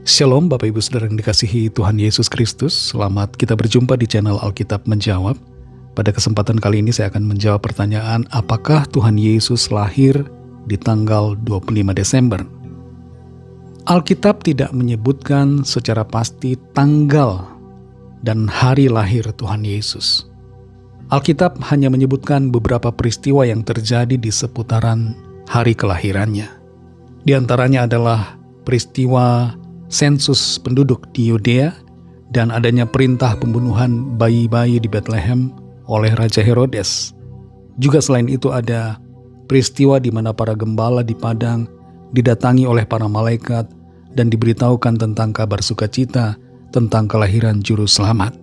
Shalom Bapak Ibu Saudara yang dikasihi Tuhan Yesus Kristus. Selamat kita berjumpa di channel Alkitab Menjawab. Pada kesempatan kali ini saya akan menjawab pertanyaan, apakah Tuhan Yesus lahir di tanggal 25 Desember? Alkitab tidak menyebutkan secara pasti tanggal dan hari lahir Tuhan Yesus. Alkitab hanya menyebutkan beberapa peristiwa yang terjadi di seputaran hari kelahirannya. Di antaranya adalah peristiwa sensus penduduk di Yudea dan adanya perintah pembunuhan bayi-bayi di Bethlehem oleh Raja Herodes. Juga selain itu ada peristiwa di mana para gembala di padang didatangi oleh para malaikat dan diberitahukan tentang kabar sukacita tentang kelahiran juru selamat.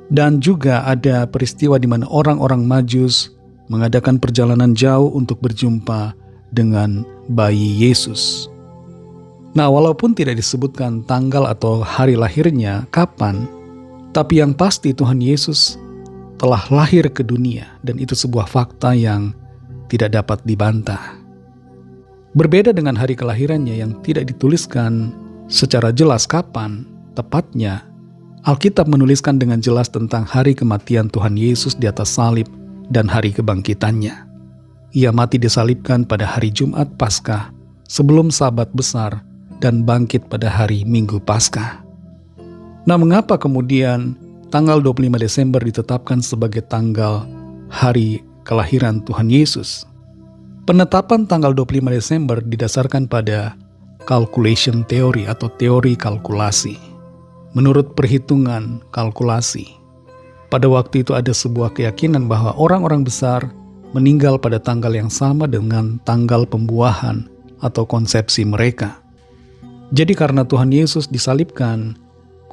Dan juga ada peristiwa di mana orang-orang Majus mengadakan perjalanan jauh untuk berjumpa dengan bayi Yesus. Nah, walaupun tidak disebutkan tanggal atau hari lahirnya kapan, tapi yang pasti Tuhan Yesus telah lahir ke dunia dan itu sebuah fakta yang tidak dapat dibantah. Berbeda dengan hari kelahirannya yang tidak dituliskan secara jelas kapan tepatnya, Alkitab menuliskan dengan jelas tentang hari kematian Tuhan Yesus di atas salib dan hari kebangkitannya. Ia mati disalibkan pada hari Jumat Paskah sebelum Sabat besar dan bangkit pada hari Minggu Paskah. Nah, mengapa kemudian tanggal 25 Desember ditetapkan sebagai tanggal hari kelahiran Tuhan Yesus? Penetapan tanggal 25 Desember didasarkan pada calculation theory atau teori kalkulasi. Menurut perhitungan kalkulasi, pada waktu itu ada sebuah keyakinan bahwa orang-orang besar meninggal pada tanggal yang sama dengan tanggal pembuahan atau konsepsi mereka. Jadi karena Tuhan Yesus disalibkan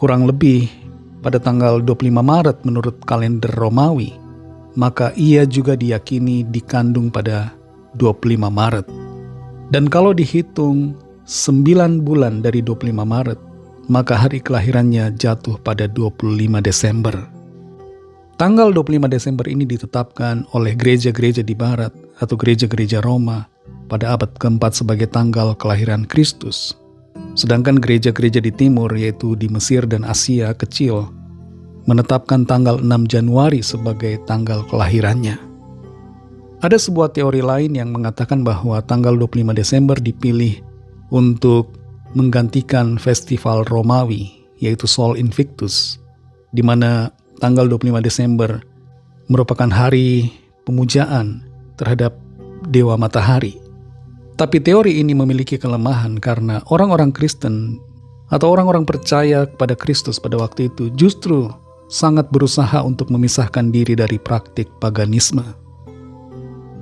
kurang lebih pada tanggal 25 Maret menurut kalender Romawi, maka ia juga diyakini dikandung pada 25 Maret. Dan kalau dihitung 9 bulan dari 25 Maret, maka hari kelahirannya jatuh pada 25 Desember. Tanggal 25 Desember ini ditetapkan oleh gereja-gereja di Barat atau gereja-gereja Roma pada abad keempat sebagai tanggal kelahiran Kristus. Sedangkan gereja-gereja di timur, yaitu di Mesir dan Asia Kecil, menetapkan tanggal 6 Januari sebagai tanggal kelahirannya. Ada sebuah teori lain yang mengatakan bahwa tanggal 25 Desember dipilih untuk menggantikan festival Romawi, yaitu Sol Invictus, di mana tanggal 25 Desember merupakan hari pemujaan terhadap Dewa Matahari. Tapi teori ini memiliki kelemahan karena orang-orang Kristen atau orang-orang percaya kepada Kristus pada waktu itu justru sangat berusaha untuk memisahkan diri dari praktik paganisme.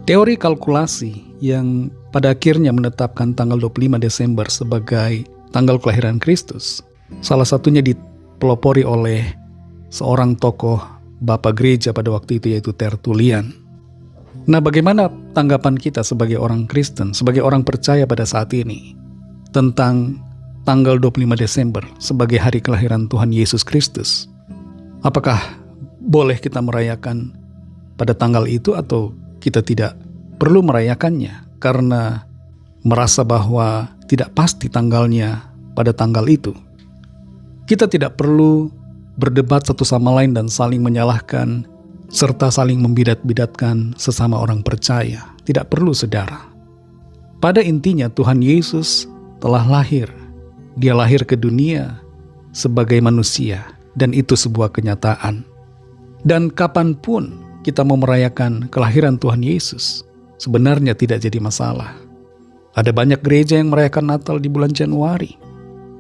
Teori kalkulasi yang pada akhirnya menetapkan tanggal 25 Desember sebagai tanggal kelahiran Kristus, salah satunya dipelopori oleh seorang tokoh Bapak Gereja pada waktu itu, yaitu Tertullian. Nah, bagaimana tanggapan kita sebagai orang Kristen, sebagai orang percaya pada saat ini tentang tanggal 25 Desember sebagai hari kelahiran Tuhan Yesus Kristus? Apakah boleh kita merayakan pada tanggal itu atau kita tidak perlu merayakannya karena merasa bahwa tidak pasti tanggalnya pada tanggal itu? Kita tidak perlu berdebat satu sama lain dan saling menyalahkan serta saling membidat-bidatkan sesama orang percaya. Tidak perlu, saudara. Pada intinya Tuhan Yesus telah lahir. Dia lahir ke dunia sebagai manusia dan itu sebuah kenyataan. Dan kapanpun kita mau merayakan kelahiran Tuhan Yesus, sebenarnya tidak jadi masalah. Ada banyak gereja yang merayakan Natal di bulan Januari.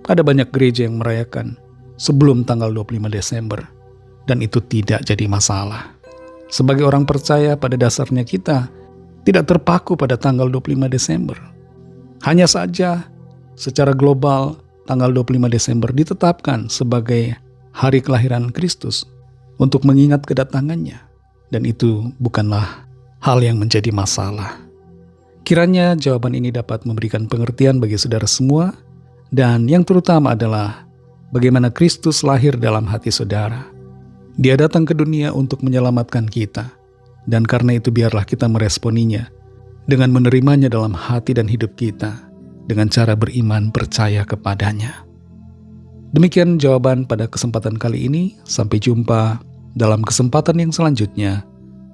Ada banyak gereja yang merayakan sebelum tanggal 25 Desember. Dan itu tidak jadi masalah. Sebagai orang percaya, pada dasarnya kita tidak terpaku pada tanggal 25 Desember. Hanya saja secara global tanggal 25 Desember ditetapkan sebagai hari kelahiran Kristus untuk mengingat kedatangannya. Dan itu bukanlah hal yang menjadi masalah. Kiranya jawaban ini dapat memberikan pengertian bagi saudara semua, dan yang terutama adalah bagaimana Kristus lahir dalam hati saudara. Dia datang ke dunia untuk menyelamatkan kita, dan karena itu biarlah kita meresponinya dengan menerimanya dalam hati dan hidup kita dengan cara beriman percaya kepadanya. Demikian jawaban pada kesempatan kali ini. Sampai jumpa dalam kesempatan yang selanjutnya.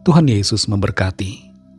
Tuhan Yesus memberkati.